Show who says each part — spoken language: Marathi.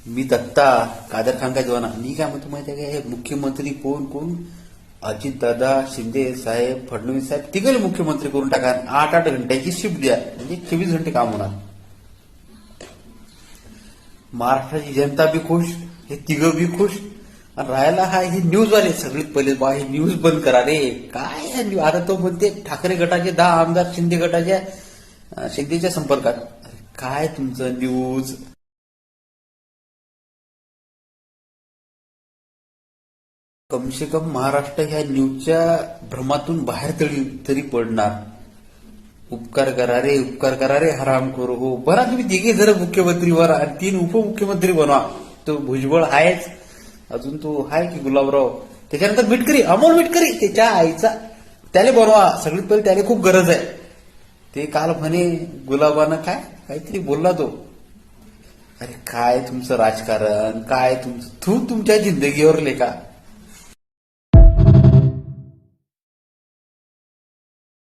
Speaker 1: मी दत्ता कादर खान का जवाना. मी काय म्हणतो माहिती आहे का, हे मुख्यमंत्री कोण कोण अजितदादा, शिंदे साहेब, फडणवीस साहेब तिघही मुख्यमंत्री करून टाका. 8-8 घंट्याची शिफ्ट द्या, म्हणजे 24 घंटे काम होणार. महाराष्ट्राची जनता बी खुश, हे तिघं बी खुश. आणि राहायला हा हे न्यूजवाले सगळ्यात पहिले बा हे न्यूज बंद करा रे. काय आहे न्यूज? आता तो म्हणते ठाकरे गटाचे 10 आमदार शिंदे गटाच्या शिंदेच्या संपर्कात. अरे काय तुमचं न्यूज? कमसे कम महाराष्ट्र ह्या न्यूजच्या भ्रमातून बाहेर तरी पडणार. उपकार करा रे, उपकार करा रे, हराम करू हो. बरा तुम्ही तिघे जर मुख्यमंत्रीवर आणि 3 उपमुख्यमंत्री बनवा. तो भुजबळ आहेच, अजून तो आहे की गुलाबराव, त्याच्यानंतर मिटकरी, अमोल मिटकरी, त्याच्या आईचा त्याला बनवा. सगळ्यात पहिले त्याला खूप गरज आहे. ते काल म्हणे गुलाबानं काहीतरी बोलला तो. अरे काय तुमचं राजकारण, काय तुमचं तुमच्या जिंदगीवर लेखा.